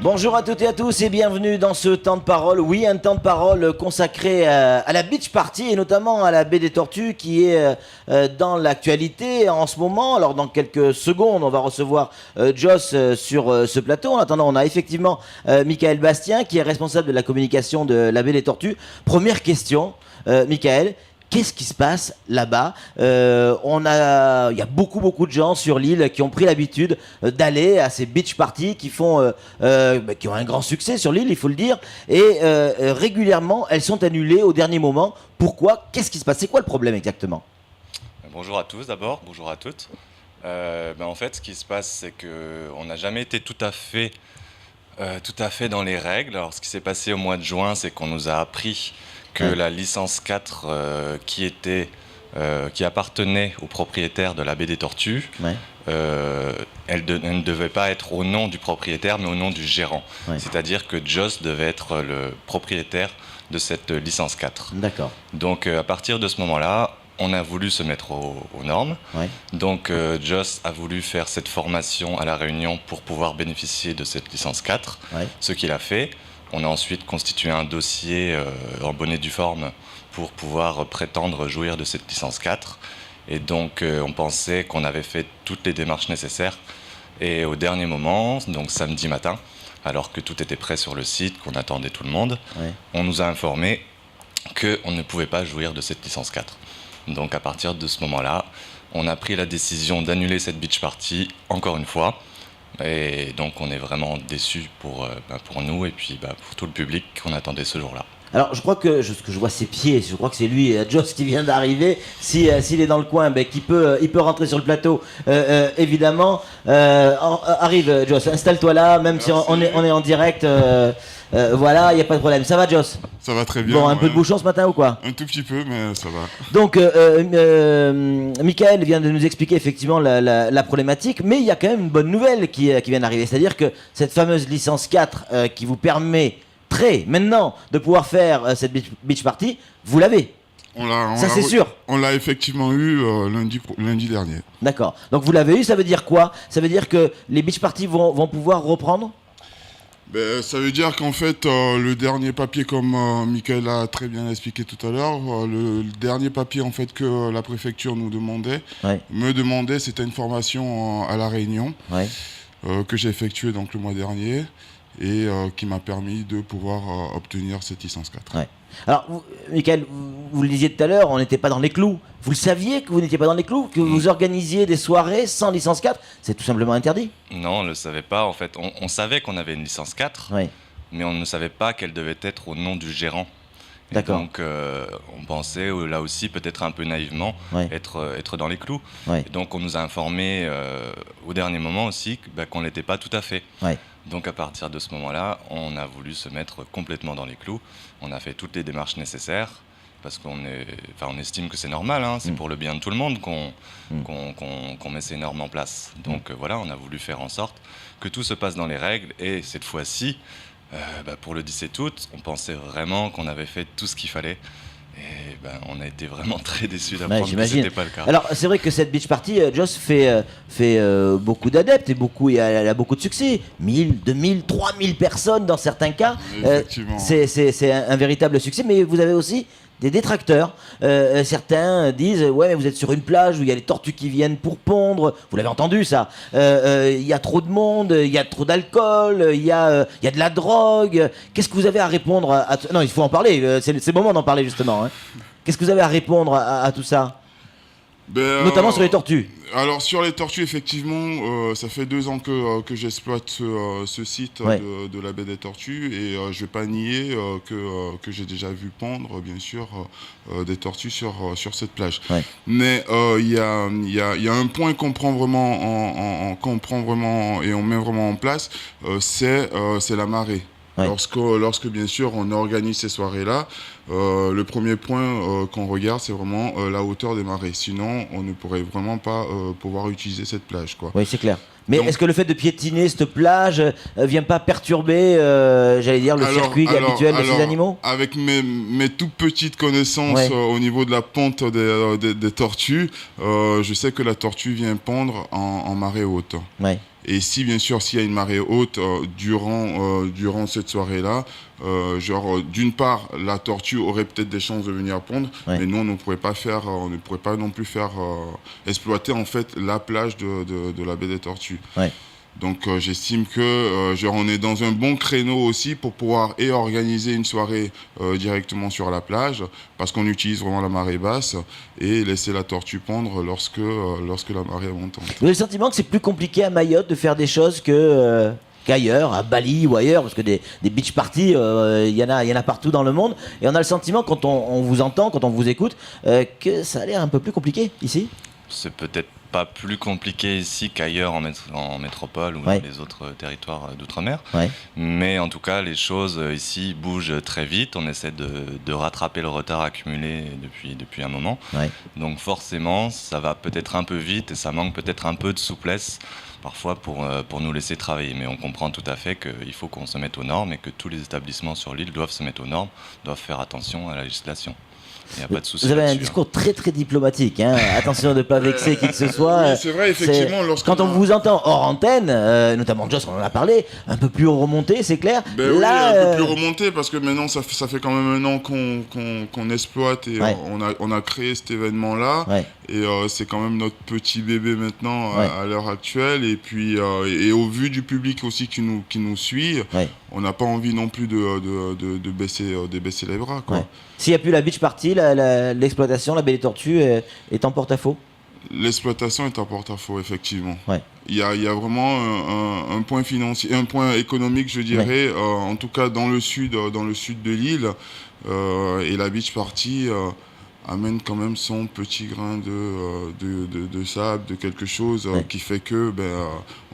Bonjour à toutes et à tous et bienvenue dans ce temps de parole. Oui, un temps de parole consacré à la beach party et notamment à la baie des Tortues qui est dans l'actualité en ce moment. Alors dans quelques secondes, on va recevoir Joss sur ce plateau. En attendant, on a effectivement Michael Bastien qui est responsable de la communication de la baie des Tortues. Première question, Michael. Qu'est-ce qui se passe là-bas ? Il y a beaucoup de gens sur l'île qui ont pris l'habitude d'aller à ces beach parties qui ont un grand succès sur l'île, il faut le dire. Et régulièrement, elles sont annulées au dernier moment. Pourquoi ? Qu'est-ce qui se passe ? C'est quoi le problème exactement ? Bonjour à tous d'abord, bonjour à toutes. En fait, ce qui se passe, c'est qu'on n'a jamais été tout à fait dans les règles. Alors, ce qui s'est passé au mois de juin, c'est qu'on nous a appris que la licence 4 qui appartenait au propriétaire de la baie des Tortues, elle ne devait pas être au nom du propriétaire mais au nom du gérant. C'est-à-dire que Joss devait être le propriétaire de cette licence 4. D'accord. Donc à partir de ce moment-là, on a voulu se mettre aux normes. Donc Joss a voulu faire cette formation à La Réunion pour pouvoir bénéficier de cette licence 4, ce qu'il a fait. On a ensuite constitué un dossier en bonne et due forme pour pouvoir prétendre jouir de cette licence 4. Et donc, on pensait qu'on avait fait toutes les démarches nécessaires. Et au dernier moment, donc samedi matin, alors que tout était prêt sur le site, qu'on attendait tout le monde, on nous a informé qu'on ne pouvait pas jouir de cette licence 4. Donc, à partir de ce moment-là, on a pris la décision d'annuler cette beach party encore une fois. Et donc on est vraiment déçus pour nous et puis pour tout le public qu'on attendait ce jour-là. Alors je crois que je vois ses pieds, je crois que c'est lui, Joss qui vient d'arriver. S'il est dans le coin, il peut rentrer sur le plateau, évidemment. Arrive Joss, installe-toi là, même si on est en direct. Voilà, il n'y a pas de problème. Ça va Joss ? Ça va très bien. Bon, un peu de bouchon ce matin ou quoi ? Un tout petit peu, mais ça va. Donc, Michael vient de nous expliquer effectivement la problématique, mais il y a quand même une bonne nouvelle qui vient d'arriver. C'est-à-dire que cette fameuse licence 4 qui vous permet maintenant de pouvoir faire cette beach party, vous l'avez. Ça c'est sûr. On l'a effectivement eu lundi dernier. D'accord. Donc vous l'avez eu, ça veut dire quoi ? Ça veut dire que les beach parties vont pouvoir reprendre ? Ça veut dire qu'en fait, le dernier papier, comme Michael a très bien expliqué tout à l'heure, le dernier papier en fait que la préfecture me demandait, c'était une formation à La Réunion que j'ai effectuée donc le mois dernier et qui m'a permis de pouvoir obtenir cette licence 4. Alors, Michael, vous le disiez tout à l'heure, on n'était pas dans les clous. Vous le saviez que vous n'étiez pas dans les clous ? Que vous organisiez des soirées sans licence 4 ? C'est tout simplement interdit ? Non, on ne le savait pas. En fait, on savait qu'on avait une licence 4, mais on ne savait pas qu'elle devait être au nom du gérant. Et donc, on pensait, là aussi, peut-être un peu naïvement, être dans les clous. Et donc, on nous a informé au dernier moment aussi qu'on ne l'était pas tout à fait. Donc à partir de ce moment-là, on a voulu se mettre complètement dans les clous. On a fait toutes les démarches nécessaires parce qu'on estime que c'est normal, c'est pour le bien de tout le monde qu'on met ces normes en place. Donc voilà, on a voulu faire en sorte que tout se passe dans les règles et cette fois-ci, pour le 17 août, on pensait vraiment qu'on avait fait tout ce qu'il fallait. Et on a été vraiment très déçus d'apprendre que ce n'était pas le cas. Alors c'est vrai que cette beach party, Joss fait beaucoup d'adeptes et elle a beaucoup de succès. 1000, 2000, 3000 personnes dans certains cas. C'est un véritable succès, mais vous avez aussi des détracteurs. Certains disent ouais mais vous êtes sur une plage où il y a les tortues qui viennent pour pondre. Vous l'avez entendu ça. Il y a trop de monde, il y a trop d'alcool, il y a de la drogue. Qu'est-ce que vous avez à répondre à non, il faut en parler. C'est le moment d'en parler justement. Qu'est-ce que vous avez à répondre à tout ça ? Notamment sur les tortues. Alors sur les tortues, effectivement, ça fait 2 ans que j'exploite ce site de la baie des Tortues et je ne vais pas nier que j'ai déjà vu pondre, bien sûr, des tortues sur cette plage. Mais il y a un point qu'on prend vraiment et on met vraiment en place, c'est la marée. Ouais. Lorsque bien sûr on organise ces soirées-là, le premier point qu'on regarde, c'est vraiment la hauteur des marées. Sinon, on ne pourrait vraiment pas pouvoir utiliser cette plage, quoi. Oui, c'est clair. Mais est-ce que le fait de piétiner cette plage vient pas perturber, j'allais dire, le circuit habituel de ces animaux? Avec mes toutes petites connaissances au niveau de la ponte des tortues, je sais que la tortue vient pondre en marée haute. Ouais. Et si, bien sûr, s'il y a une marée haute durant cette soirée-là, d'une part, la tortue aurait peut-être des chances de venir pondre, mais nous, on ne pourrait pas non plus faire exploiter en fait la plage de la baie des Tortues. Ouais. Donc j'estime que on est dans un bon créneau aussi pour pouvoir organiser une soirée directement sur la plage, parce qu'on utilise vraiment la marée basse, et laisser la tortue pondre lorsque la marée est montante. Vous avez le sentiment que c'est plus compliqué à Mayotte de faire des choses qu'ailleurs, à Bali ou ailleurs, parce que des beach parties, il y en a partout dans le monde, et on a le sentiment, quand on vous entend, quand on vous écoute, que ça a l'air un peu plus compliqué ici? C'est peut-être pas plus compliqué ici qu'ailleurs en métropole ou dans les autres territoires d'outre-mer. Ouais. Mais en tout cas, les choses ici bougent très vite. On essaie de rattraper le retard accumulé depuis un moment. Ouais. Donc forcément, ça va peut-être un peu vite et ça manque peut-être un peu de souplesse parfois pour nous laisser travailler. Mais on comprend tout à fait qu'il faut qu'on se mette aux normes et que tous les établissements sur l'île doivent se mettre aux normes, doivent faire attention à la législation. Il n'y a pas de souci. Vous avez un discours très très diplomatique, hein. Attention de ne pas vexer qui que ce soit. Oui, c'est vrai, effectivement. Quand on vous entend hors antenne, notamment Joss, on en a parlé, un peu plus remonté, c'est clair. Ben là, oui, un peu plus remonté, parce que maintenant ça fait quand même un an qu'on exploite et on a créé cet événement-là. Ouais. Et c'est quand même notre petit bébé maintenant à l'heure actuelle. Et puis, et au vu du public aussi qui nous suit, on n'a pas envie non plus de baisser les bras, quoi. Ouais. S'il n'y a plus la beach party, l'exploitation, la baie des Tortues est en porte-à-faux? L'exploitation est en porte-à-faux, effectivement. Ouais. Il y a vraiment un point financier, un point économique, je dirais, en tout cas dans le sud de l'île. Et la beach party amène quand même son petit grain de sable, de quelque chose qui fait que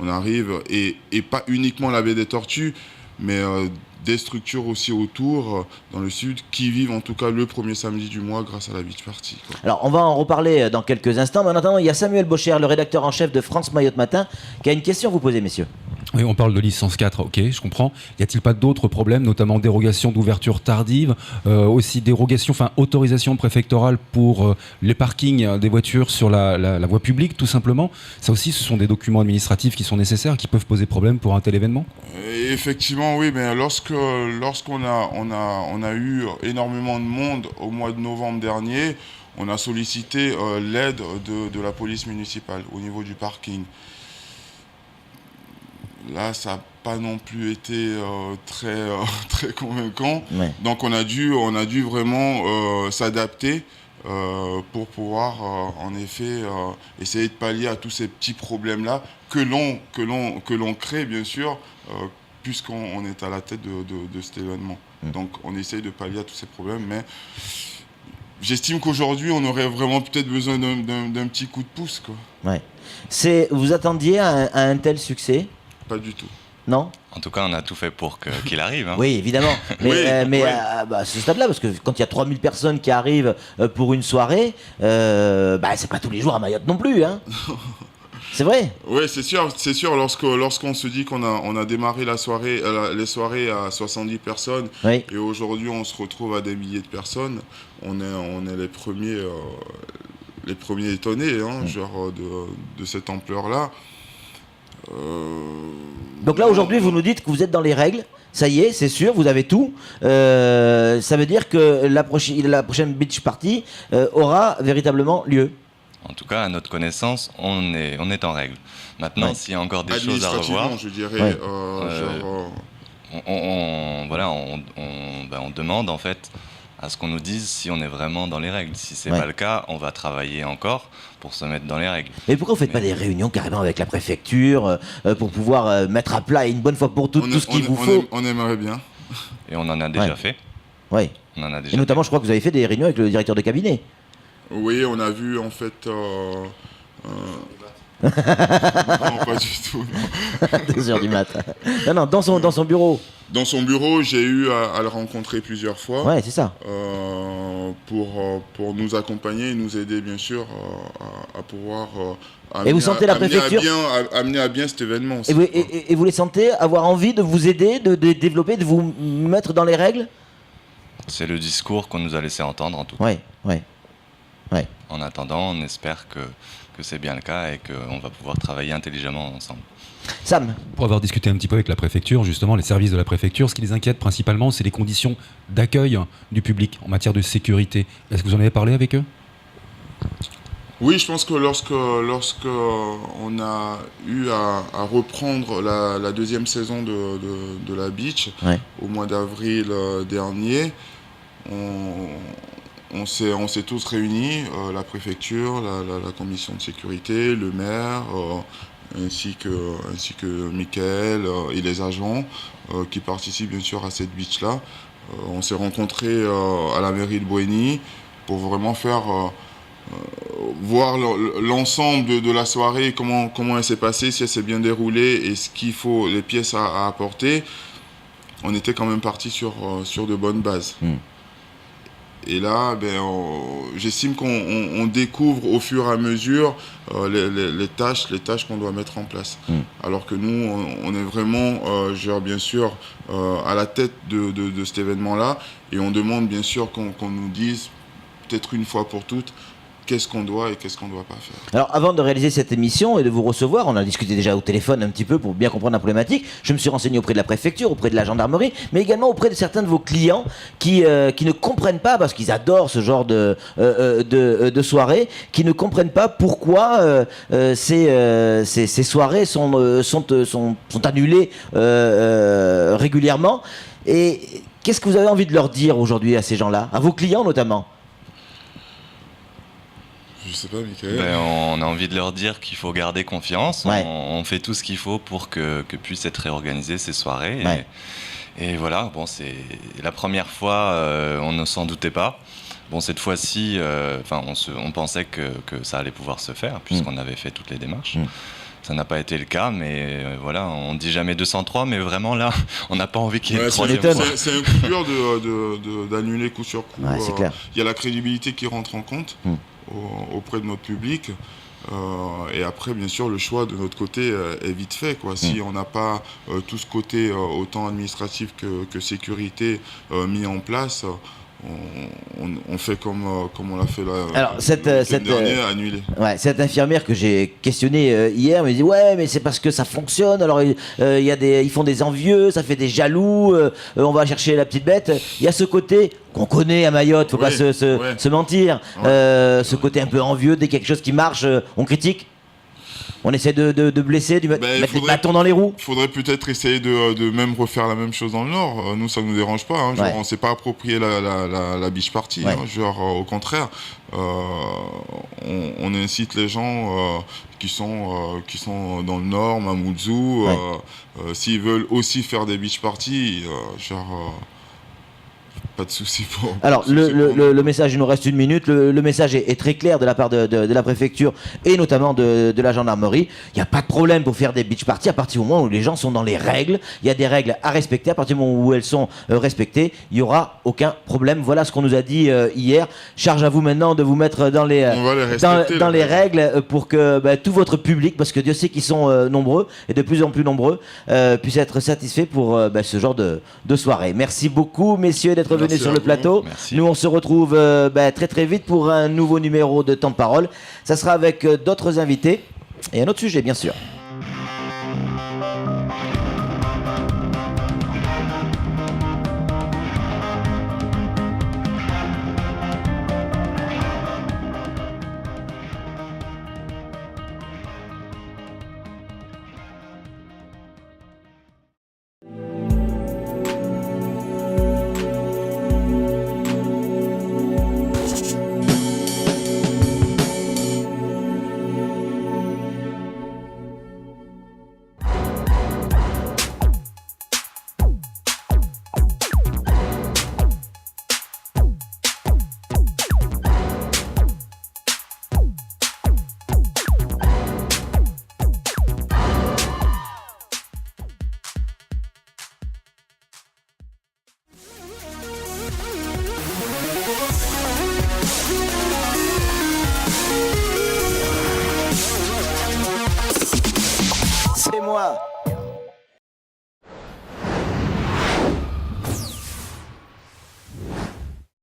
on arrive, et pas uniquement la baie des Tortues, mais des structures aussi autour, dans le sud, qui vivent en tout cas le premier samedi du mois grâce à la beach party, quoi. Alors on va en reparler dans quelques instants, mais en attendant, il y a Samuel Bocher, le rédacteur en chef de France Mayotte Matin, qui a une question à vous poser, messieurs. Oui, on parle de licence 4, ok, je comprends. Y a-t-il pas d'autres problèmes, notamment dérogation d'ouverture tardive, aussi dérogation, autorisation préfectorale pour les parkings des voitures sur la voie publique, tout simplement? Ça aussi, ce sont des documents administratifs qui sont nécessaires, qui peuvent poser problème pour un tel événement? Effectivement, oui, mais lorsqu'on a eu énormément de monde au mois de novembre dernier, on a sollicité l'aide de la police municipale au niveau du parking. Là, ça n'a pas non plus été très convaincant. Ouais. Donc on a dû vraiment s'adapter pour pouvoir en effet essayer de pallier à tous ces petits problèmes-là que l'on crée, bien sûr, puisqu'on est à la tête de cet événement. Donc on essaye de pallier à tous ces problèmes, mais j'estime qu'aujourd'hui on aurait vraiment peut-être besoin d'un petit coup de pouce, quoi. Ouais. Vous attendiez à un tel succès? Pas du tout. Non? En tout cas, on a tout fait pour qu'il arrive. Hein. Oui, évidemment. Mais à ce stade-là, parce que quand il y a 3000 personnes qui arrivent pour une soirée, c'est pas tous les jours à Mayotte non plus, hein. C'est vrai. Oui, c'est sûr. Lorsqu'on se dit qu'on a démarré les soirées à 70 personnes, et aujourd'hui on se retrouve à des milliers de personnes, on est les premiers étonnés, hein, de cette ampleur-là. Donc là aujourd'hui vous nous dites que vous êtes dans les règles, ça y est, c'est sûr, vous avez tout. Ça veut dire que la prochaine beach party aura véritablement lieu? En tout cas, à notre connaissance, on est en règle. Maintenant, s'il y a encore des choses à revoir, je dirais, on demande en fait à ce qu'on nous dise si on est vraiment dans les règles. Si c'est pas le cas, on va travailler encore pour se mettre dans les règles. Et pourquoi vous ne faites pas des réunions carrément avec la préfecture pour pouvoir mettre à plat une bonne fois pour toutes tout ce qu'il vous faut? On aimerait bien. Et on en a déjà fait. Oui. Et notamment, je crois que vous avez fait des réunions avec le directeur de cabinet. Oui, on a vu en fait Non, pas du tout. 2h du matin. Non, dans son bureau. Dans son bureau, j'ai eu à le rencontrer plusieurs fois. Ouais, c'est ça. Pour nous accompagner et nous aider, bien sûr, à pouvoir et vous sentez la préfecture amener à bien cet événement. Et vous les sentez avoir envie de vous aider, de développer, de vous mettre dans les règles? C'est le discours qu'on nous a laissé entendre, en tout cas. Ouais. En attendant, on espère que c'est bien le cas et qu'on va pouvoir travailler intelligemment ensemble. Sam. Pour avoir discuté un petit peu avec la préfecture, justement, les services de la préfecture, ce qui les inquiète principalement, c'est les conditions d'accueil du public en matière de sécurité. Est-ce que vous en avez parlé avec eux ? Oui, je pense que lorsque on a eu à reprendre la deuxième saison de la Beach, au mois d'avril dernier, on s'est tous réunis, la préfecture, la commission de sécurité, le maire, ainsi que Michael et les agents qui participent bien sûr à cette beach-là. On s'est rencontrés à la mairie de Bouéni pour vraiment faire voir l'ensemble de la soirée, comment elle s'est passée, si elle s'est bien déroulée et ce qu'il faut, les pièces à apporter. On était quand même parti sur de bonnes bases. Et là, j'estime qu'on découvre au fur et à mesure les tâches qu'on doit mettre en place. Alors que nous, on est vraiment, bien sûr, à la tête de cet événement-là. Et on demande bien sûr qu'on nous dise, peut-être une fois pour toutes, qu'est-ce qu'on doit et qu'est-ce qu'on ne doit pas faire. Alors, avant de réaliser cette émission et de vous recevoir, on a discuté déjà au téléphone un petit peu pour bien comprendre la problématique. Je me suis renseigné auprès de la préfecture, auprès de la gendarmerie, mais également auprès de certains de vos clients qui ne comprennent pas, parce qu'ils adorent ce genre de soirée, qui ne comprennent pas pourquoi ces soirées sont annulées régulièrement. Et qu'est-ce que vous avez envie de leur dire aujourd'hui à ces gens-là, à vos clients notamment ? Je sais pas, Michael. On a envie de leur dire qu'il faut garder confiance. Ouais. On fait tout ce qu'il faut pour que puissent être réorganisées ces soirées. Ouais. Et voilà, c'est la première fois, on ne s'en doutait pas. Cette fois-ci, on pensait que ça allait pouvoir se faire, puisqu'on avait fait toutes les démarches. Ça n'a pas été le cas, mais voilà, on dit jamais 203, mais vraiment là, on n'a pas envie qu'il y ait une troisième fois. C'est un coup dur d'annuler coup sur coup. Ouais, c'est clair. Il y a la crédibilité qui rentre en compte auprès de notre public. Et après, bien sûr, le choix de notre côté est vite fait, quoi. Si on n'a pas tout ce côté autant administratif que sécurité mis en place, on fait comme on l'a fait cette dernière, annulé. Ouais, cette infirmière que j'ai questionnée hier me dit ouais, mais c'est parce que ça fonctionne. Alors ils font des envieux, ça fait des jaloux. On va chercher la petite bête. Il y a ce côté qu'on connaît à Mayotte, faut pas se mentir. Ce côté un peu envieux, dès quelque chose qui marche, on critique. On essaie de blesser, de mettre des bâtons dans les roues. Il faudrait peut-être essayer de même refaire la même chose dans le Nord. Nous, ça ne nous dérange pas. Hein. On ne s'est pas approprié la beach party. Hein. Au contraire, on incite les gens qui sont dans le Nord, Mamoudzou, s'ils veulent aussi faire des beach parties, pas de souci pour... Alors, le message, il nous reste 1 minute. Le message est très clair de la part de la préfecture et notamment de la gendarmerie. Il n'y a pas de problème pour faire des beach parties à partir du moment où les gens sont dans les règles. Il y a des règles à respecter. À partir du moment où elles sont respectées, il n'y aura aucun problème. Voilà ce qu'on nous a dit hier. Charge à vous maintenant de vous mettre dans les règles pour que tout votre public, parce que Dieu sait qu'ils sont nombreux et de plus en plus nombreux, puissent être satisfaits pour ce genre de soirée. Merci beaucoup, messieurs, d'être venus sur le plateau. Merci. Nous on se retrouve très très vite pour un nouveau numéro de Temps de Parole. Ça sera avec d'autres invités et un autre sujet bien sûr.